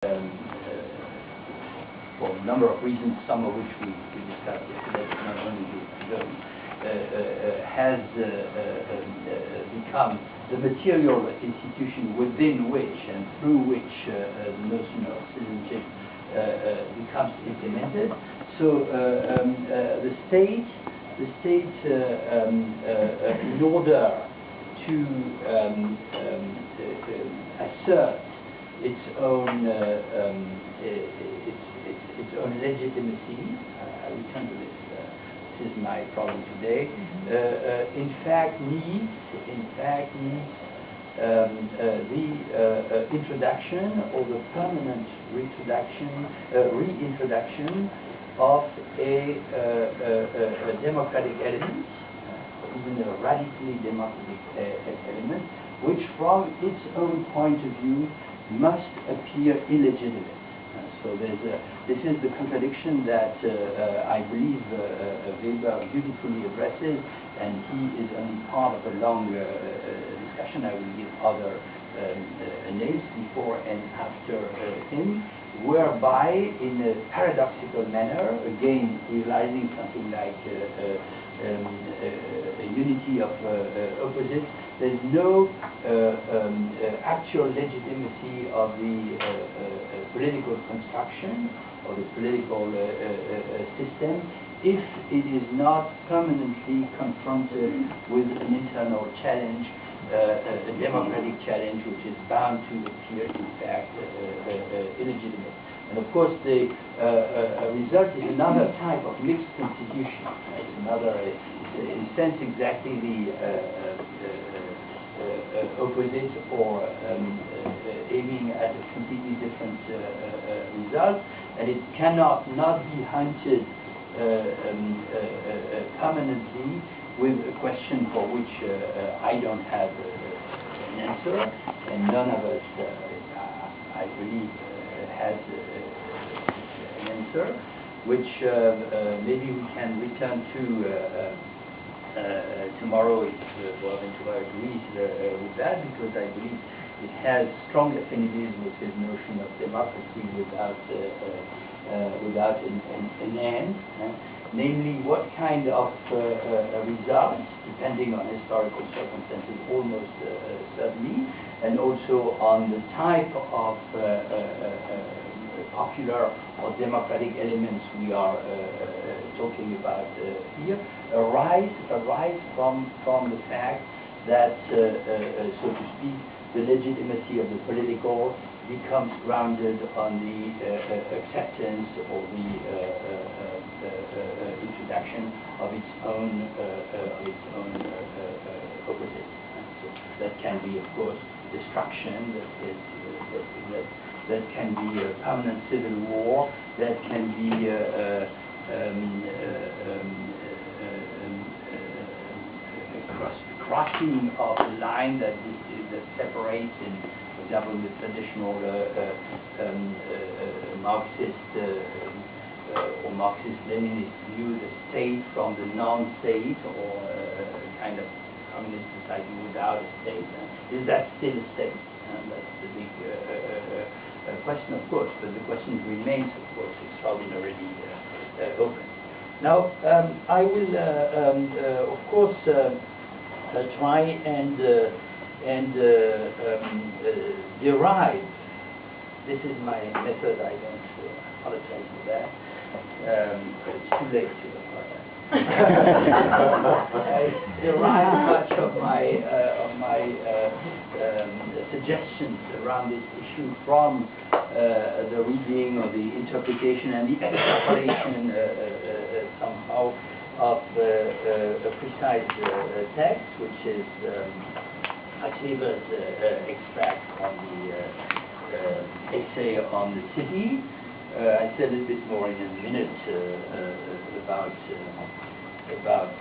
for a number of reasons, some of which we discussed yesterday, but not only those, has become the material institution within which and through which the notion of citizenship becomes implemented. So the state, in order to assert its own legitimacy, I return to this. This is my problem today. In fact, needs the introduction or the permanent reintroduction of a democratic element, even a radically democratic element, which from its own point of view must appear illegitimate. So this is the contradiction that I believe Weber beautifully addresses, and he is only part of a long discussion. I will give other names before and after him, whereby in a paradoxical manner, again realizing something like a unity of opposites, there is no actual legitimacy of the political construction or the political system if it is not permanently confronted with an internal challenge, a democratic challenge which is bound to appear in fact illegitimate. And of course the result is another type of mixed constitution. It's another, in a sense, exactly the opposite, or aiming at a completely different result, and it cannot not be hunted permanently with a question for which I don't have an answer, and none of us, I believe, has an answer, which maybe we can return to tomorrow if Boaventura agrees with that, because I believe it has strong affinities with his notion of democracy without an end, namely what kind of results, depending on historical circumstances almost certainly, and also on the type of popular or democratic elements we are talking about here, arise from the fact that, so to speak, the legitimacy of the political becomes grounded on the acceptance or the introduction of its own opposite. So that can be, of course, destruction. That can be a permanent civil war. That can be crossing of the line that separates, in, for example, the traditional Marxist or Marxist-Leninist view, the state from the non-state, or a kind of communist society without a state. Is that still a state? That's the big question, of course, but the question remains, of course, extraordinarily open. Now, I will, of course, try and derive. This is my method. I don't apologize for that, but it's too late to apologize. I derive much of my suggestions around this issue from the reading or the interpretation and the extrapolation somehow of a precise text, which is Haseber's extract from the essay on the city. I said a little bit more in a minute about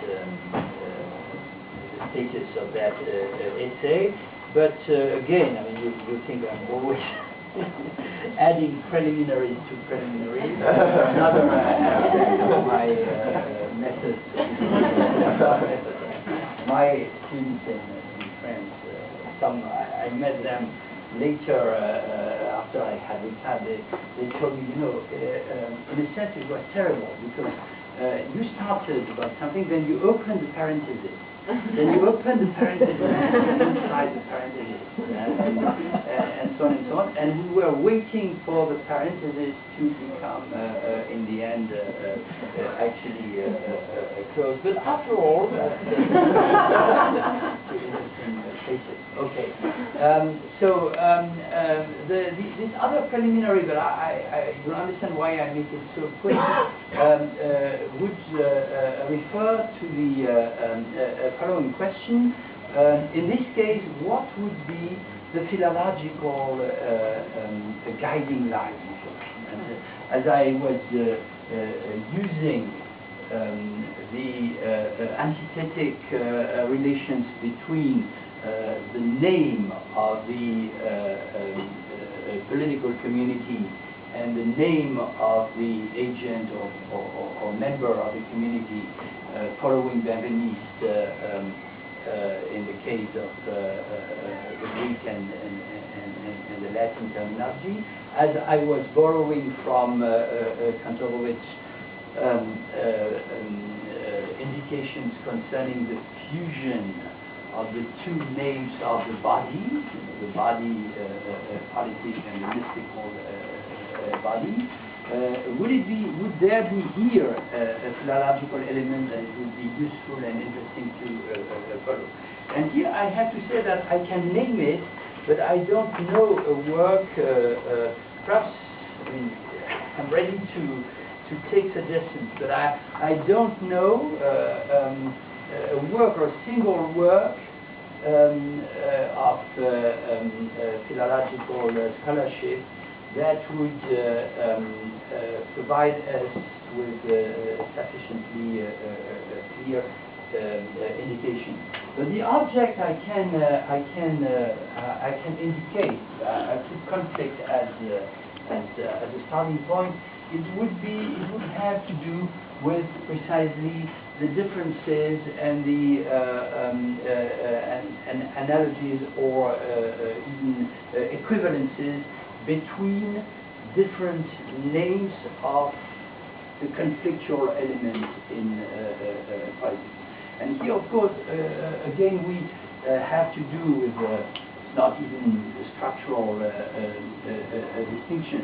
the status of that essay, but again, I mean, you think I'm always adding preliminaries to preliminaries. Another aspect of my method. My students in France, some I met them later, after I had retired, they told me, you know, in a sense it was terrible because you started about something, then you open the parenthesis. Then you open the parenthesis inside the parenthesis, and so on and so on. And we were waiting for the parenthesis to become, in the end, actually closed. But after all, cases. Okay. This other preliminary, but you understand why I make it so quick, would refer to the following question. In this case, what would be the philological guiding line? And, as I was using the antithetic relations between the name of the political community and the name of the agent or member of the community, following Benveniste in the case of the Greek and the Latin terminology, as I was borrowing from Kantorovic's indications concerning the fusion of the two names of the body politic and the mystical body. Would there be here a philological element that would be useful and interesting to follow? And here I have to say that I can name it, but I don't know a work. Perhaps, I mean, I'm ready to take suggestions, but I don't know a work or a single work of philological scholarship that would provide us with sufficiently clear indication. But the object I can indicate, I put conflict as a starting point. It would have to do with precisely the differences and the analogies or even equivalences between different names of the conflictual element in politics. And here, of course, again, we have to do with not even a structural distinction,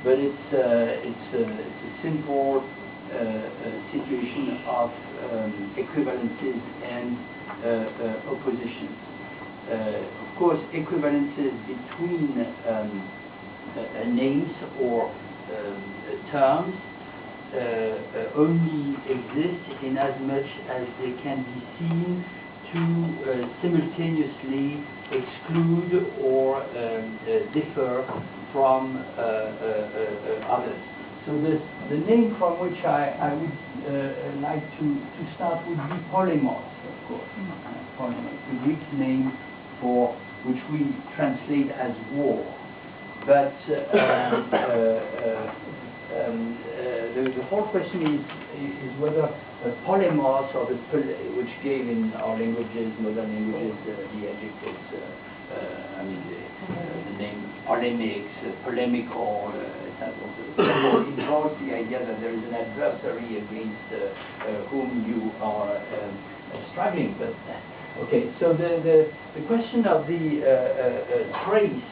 but it's a simple situation of equivalences and oppositions. Of course, equivalences between names or terms only exist in as much as they can be seen to simultaneously exclude or differ from others. So the name from which I would like to start would be polemos, of course. Polemos, the Greek name for which we translate as war. But the whole question is whether polemos, or which gave in our languages, modern languages, the adjectives, the name polemics, polemical, involves the idea that there is an adversary against whom you are struggling. But okay, so the question of the trace,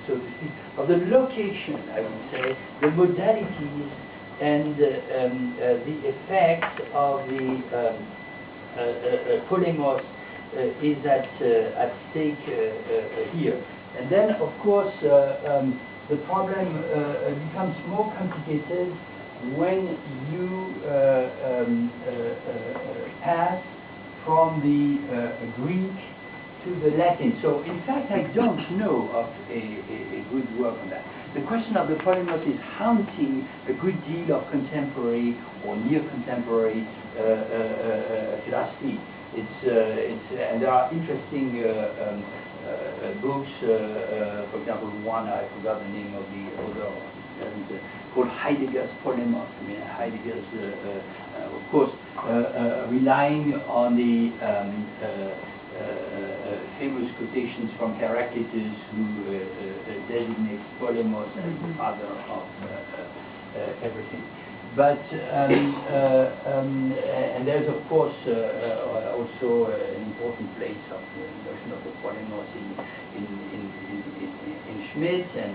so to speak, of the location, I would say, the modalities and the effects of the polemos is at stake here. And then, of course, the problem becomes more complicated when you pass from the Greek to the Latin. So, in fact, I don't know of a good work on that. The question of the polemos is haunting a good deal of contemporary or near-contemporary philosophy. And there are interesting books. For example, one, I forgot the name of the author, called Heidegger's Polemos. I mean, Heidegger's, of course, relying on the famous quotations from Heraclitus, who designates Polemos as the father of everything. But and there's of course also an important place of the notion of the polemos in Schmidt, and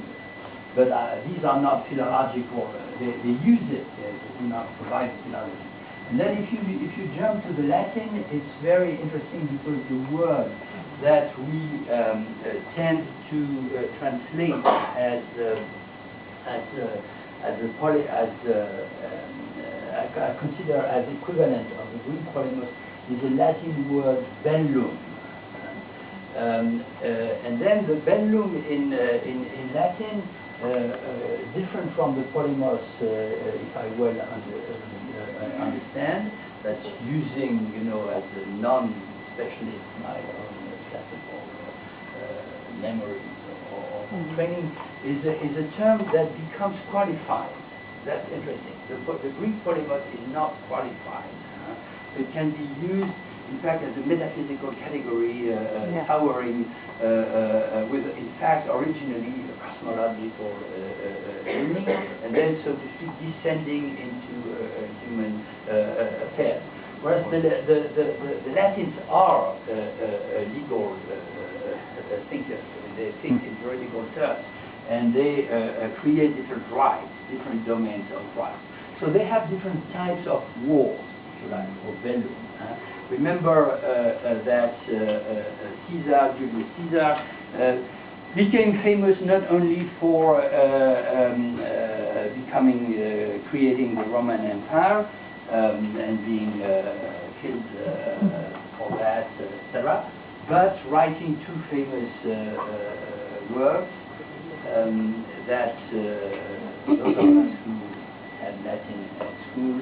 but these are not philological. They use it, they do not provide philology. And then if you jump to the Latin, it's very interesting because the word that we tend to translate as I consider as equivalent of the Greek polemos is a Latin word bellum, and then the bellum in Latin, different from the polemos, if I well understand, that's using, you know, as a non-specialist my own classical memory or training, is a term that becomes qualified. That's interesting. The Greek polemos is not qualified. It can be used, in fact, as a metaphysical category, towering with, in fact, originally a cosmological meaning, and then, so to speak, descending into human affairs. Whereas the Latins are legal thinkers. They think in juridical terms, and they create different rights, different domains of rights. So they have different types of wars, if you like, or bellum. Remember that Julius Caesar, became famous not only for creating the Roman Empire and being killed for that, etc., but writing two famous works that those of us who had Latin at school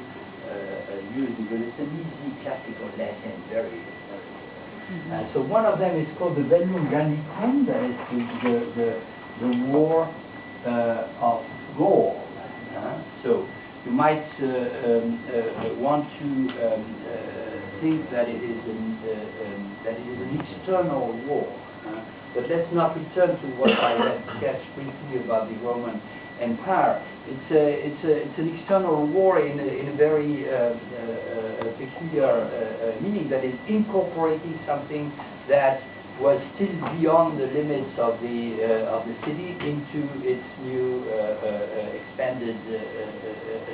used, because it's an easy classical Latin, very. So one of them is called the Bellum Gallicum, that is the war of Gaul. So you might want to think that it is an external war. But let's not return to what I had sketched briefly about the Roman Empire. It's an external war in a very peculiar meaning, that is incorporating something that was still beyond the limits of the city into its new expanded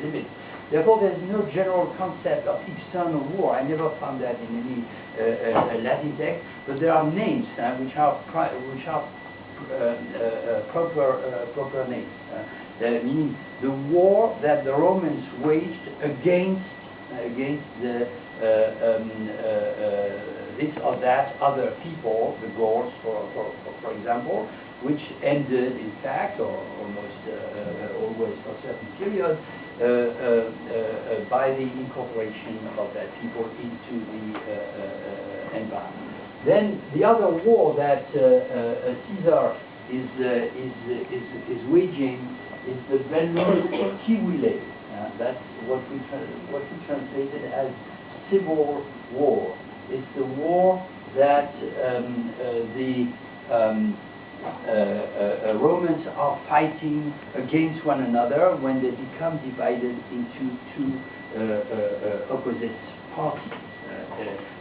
limits. Therefore, there's no general concept of external war. I never found that in any Latin text, but there are names which are proper names, meaning the war that the Romans waged against this or that other people, the Gauls, for example, which ended, in fact, or almost always for certain periods, by the incorporation of that people into the empire. Then the other war that Caesar is waging is the Bellum Civile. That's what we translated as civil war. It's the war that the Romans are fighting against one another when they become divided into two opposite parties.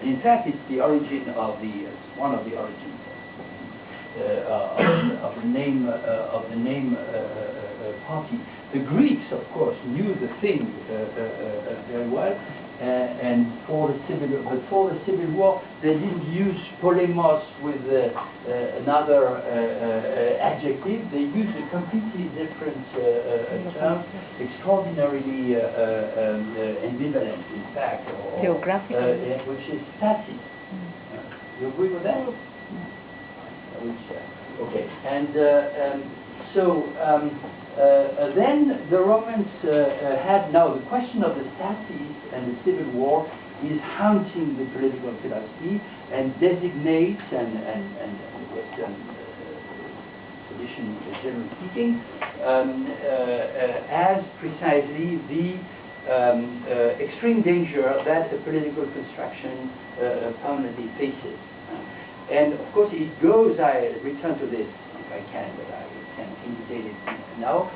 And in fact, it's the origin of one of the origins of the name party. The Greeks, of course, knew the thing very well, and for the civil war, they didn't use polemos with another adjective. They used a completely different term, extraordinarily ambivalent, in fact, geographical, which is sassy. You agree with that? Okay, and then the Romans had now the question of the Sassis and the civil war is haunting the political philosophy and designates and Western tradition, generally speaking, as precisely the extreme danger that a political construction permanently faces. And of course it goes, I return to this if I can, but I can't indicate it now.